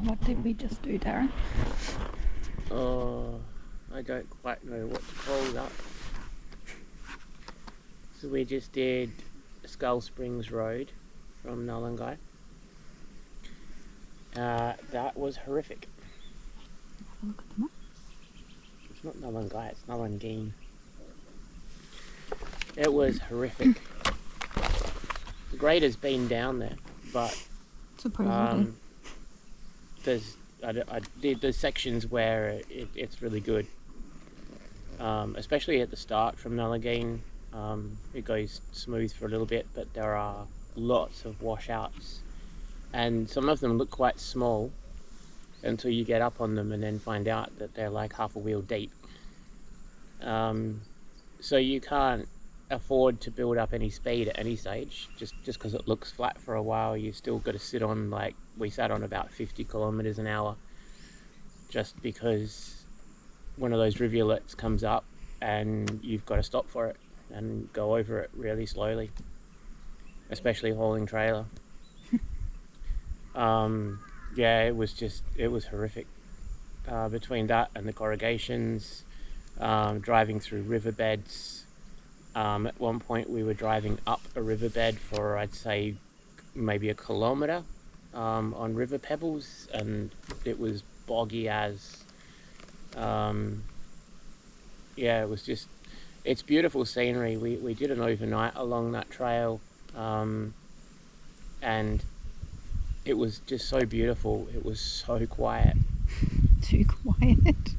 What did we just do, Darren? Oh, I don't quite know what to call that. So we just did Skull Springs Road from Nullagine. That was horrific. Have a look at the map. It's not Nullagine, it's Nullagine. It was horrific. The grader's been down there, but Supposedly. there's sections where it's really good, especially at the start from Nullagine. It goes smooth for a little bit, but there are lots of washouts, and some of them look quite small until you get up on them and then find out that they're like half a wheel deep. So you can't afford to build up any speed at any stage just because it looks flat for a while. You've still got to sit on, like we sat on, about 50 kilometres an hour, just because one of those rivulets comes up and you've got to stop for it and go over it really slowly, especially hauling trailer. Yeah, it was horrific. Between that and the corrugations, driving through riverbeds. At one point we were driving up a riverbed for, I'd say, maybe a kilometre on river pebbles, and it was boggy as. Yeah, it was just, it's beautiful scenery. We did an overnight along that trail, and it was just so beautiful. It was so quiet. Too quiet.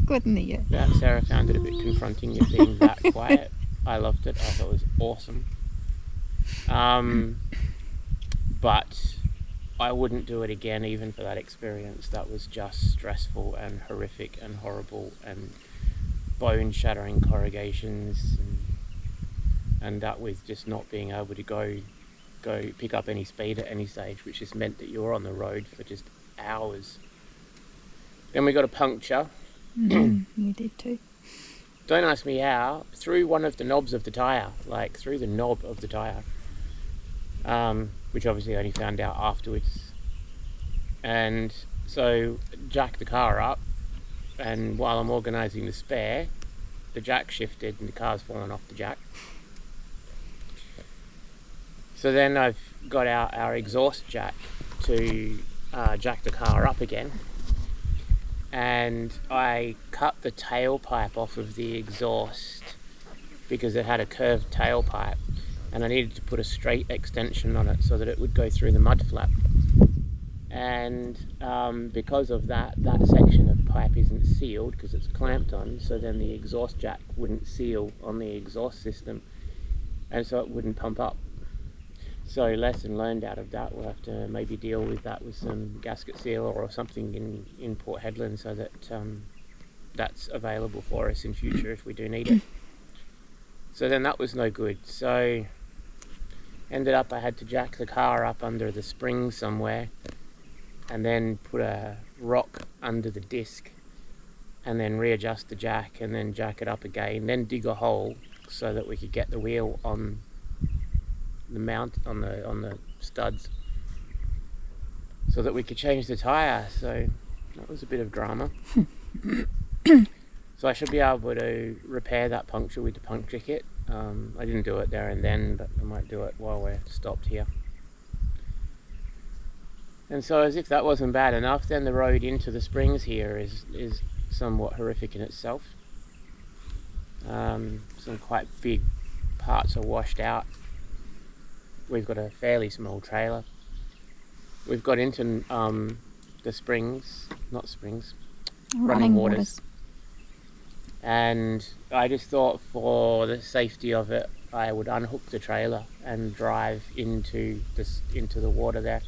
Couldn't hear. Yeah, Sarah found it a bit confronting, it being that quiet. I loved it. I thought it was awesome. But I wouldn't do it again, even for that experience. That was just stressful and horrific and horrible, and bone-shattering corrugations, and that with just not being able to go pick up any speed at any stage, which just meant that you were on the road for just hours. Then we got a puncture. You did too. Don't ask me how. Through one of the knobs of the tyre, like through the knob of the tyre, which obviously I only found out afterwards. And so jacked the car up, and while I'm organising the spare, the jack shifted and the car's fallen off the jack. So then I've got our exhaust jack to jack the car up again, and I cut the tailpipe off of the exhaust because it had a curved tailpipe, and I needed to put a straight extension on it so that it would go through the mud flap. And because of that section of pipe isn't sealed because it's clamped on, so then the exhaust jack wouldn't seal on the exhaust system, and so it wouldn't pump up. So lesson learned out of that, we'll have to maybe deal with that with some gasket seal or something in Port Hedland, so that that's available for us in future if we do need it. So then that was no good. So ended up I had to jack the car up under the spring somewhere, and then put a rock under the disc, and then readjust the jack, and then jack it up again, then dig a hole so that we could get the wheel on the mount on the studs, so that we could change the tyre. So that was a bit of drama. So I should be able to repair that puncture with the puncture kit. I didn't do it there and then, but I might do it while we're stopped here. And so, as if that wasn't bad enough, then the road into the springs here is somewhat horrific in itself. Some quite big parts are washed out. We've got a fairly small trailer. We've got into the running waters. And I just thought, for the safety of it, I would unhook the trailer and drive into the water there.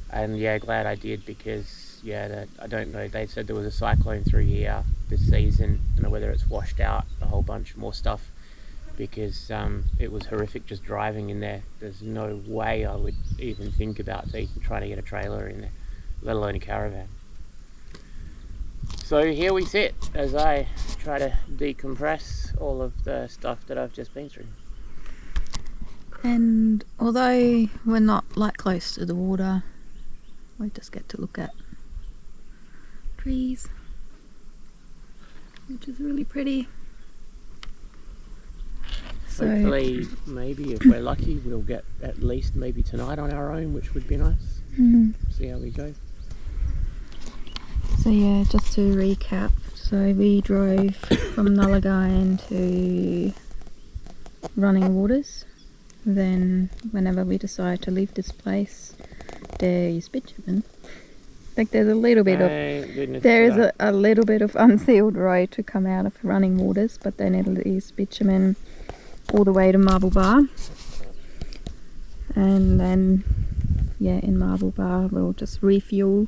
And yeah, glad I did, because I don't know, they said there was a cyclone through here this season. I don't know whether it's washed out a whole bunch more stuff, because it was horrific just driving in there. There's no way I would even think about trying to get a trailer in there, let alone a caravan. So here we sit as I try to decompress all of the stuff that I've just been through. And although we're not like close to the water, we just get to look at trees, which is really pretty. So Hopefully, maybe if we're lucky, we'll get at least maybe tonight on our own, which would be nice. See how we go. So yeah, just to recap, so we drove from Nullagine to Running Waters. Then whenever we decide to leave this place, there is bitumen. Like there's a little bit of a little bit of unsealed road to come out of Running Waters, but then it is bitumen all the way to Marble Bar. And then yeah, in Marble Bar we'll just refuel,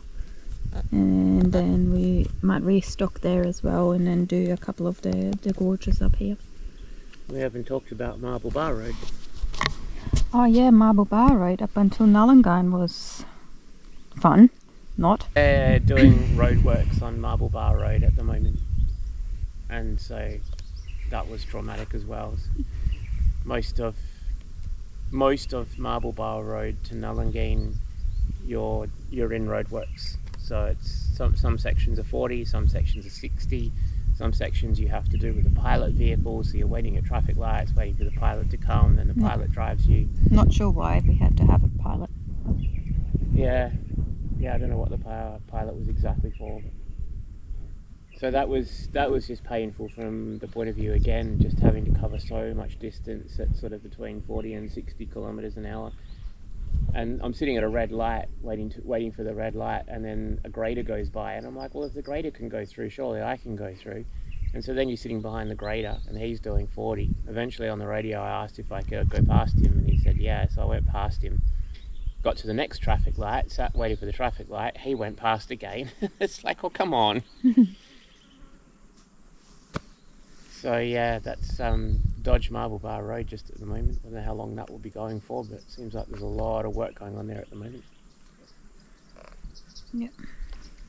and then we might restock there as well, and then do a couple of the gorges up here. We haven't talked about Marble Bar Road. Oh yeah, Marble Bar Road up until Nullagine was fun. Not. They're doing roadworks on Marble Bar Road at the moment, and so that was traumatic as well. Most of Marble Bar Road to Nullagine, you're in roadworks. So it's some sections are 40, some sections are 60, some sections you have to do with a pilot vehicle, so you're waiting at traffic lights, waiting for the pilot to come, then the pilot drives you. Not sure why we had to have a pilot. Yeah, I don't know what the pilot was exactly for. So that was just painful from the point of view, again, just having to cover so much distance at sort of between 40 and 60 kilometres an hour. And I'm sitting at a red light, waiting for the red light, and then a grader goes by, and I'm like, well, if the grader can go through, surely I can go through. And so then you're sitting behind the grader, and he's doing 40. Eventually on the radio I asked if I could go past him, and he said yeah, so I went past him. Got to the next traffic light, sat waiting for the traffic light, he went past again. It's like, oh, come on. So yeah, that's Dodge Marble Bar Road just at the moment. I don't know how long that will be going for, but it seems like there's a lot of work going on there at the moment. Yep.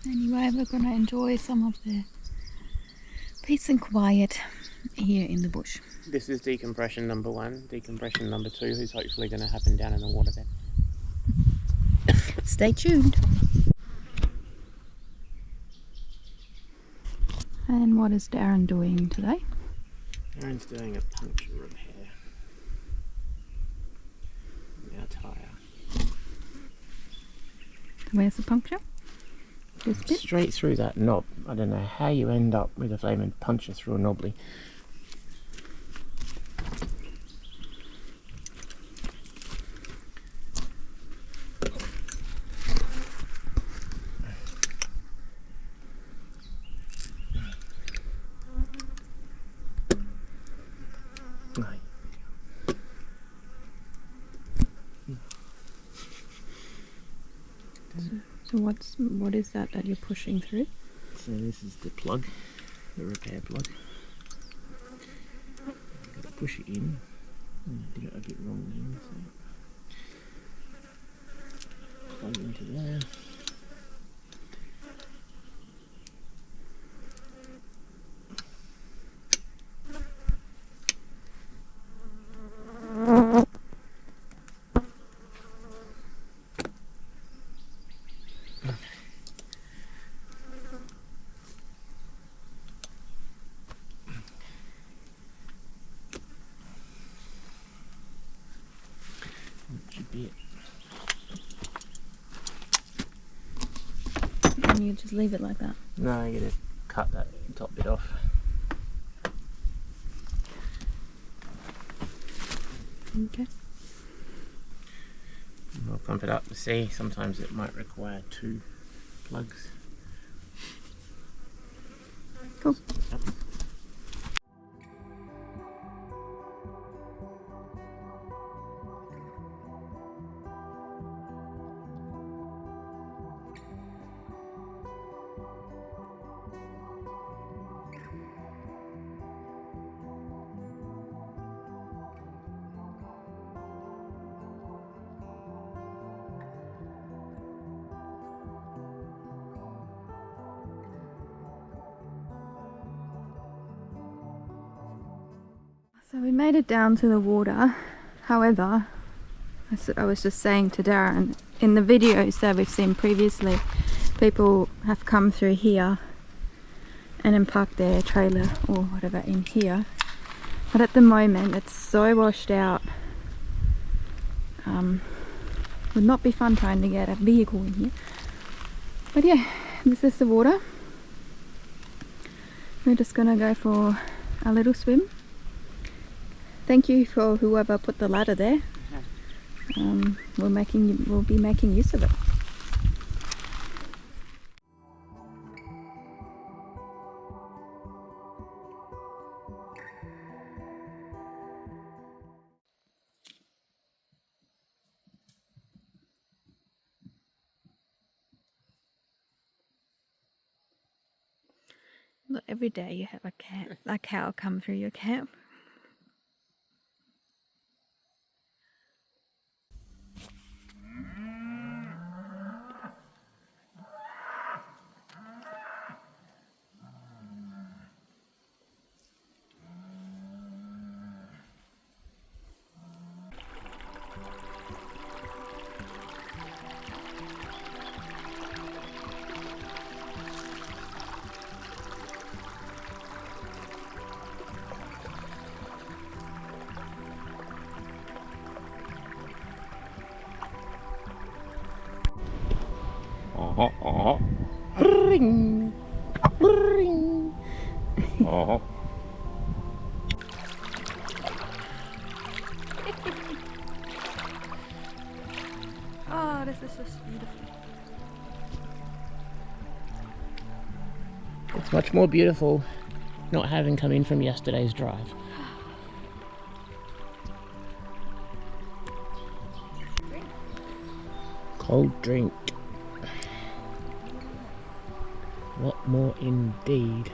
Anyway, we're going to enjoy some of the peace and quiet here in the bush. This is decompression number 1. Decompression number 2 is hopefully going to happen down in the water there. Stay tuned. And what is Darren doing today? Darren's doing a puncture repair on our tyre. Where's the puncture? This bit? Straight through that knob. I don't know how you end up with a flaming puncture through a knobbly. So what is that you're pushing through? So this is the plug, the repair plug. I've got to push it in. I did it a bit wrong then, so plug into there. And you just leave it like that? No, you gotta cut that top bit off. Okay. I'll pump it up to see. Sometimes it might require 2 plugs. Cool. So we made it down to the water. However, I was just saying to Darren, in the videos that we've seen previously, people have come through here and then parked their trailer or whatever in here. But at the moment it's so washed out. Would not be fun trying to get a vehicle in here. But yeah, this is the water. We're just gonna go for a little swim. Thank you for whoever put the ladder there. We'll be making use of it. Look, every day you have a cow come through your camp. Ring, ring. Oh, this is just beautiful. It's much more beautiful not having come in from yesterday's drive. Cold drink. What more indeed?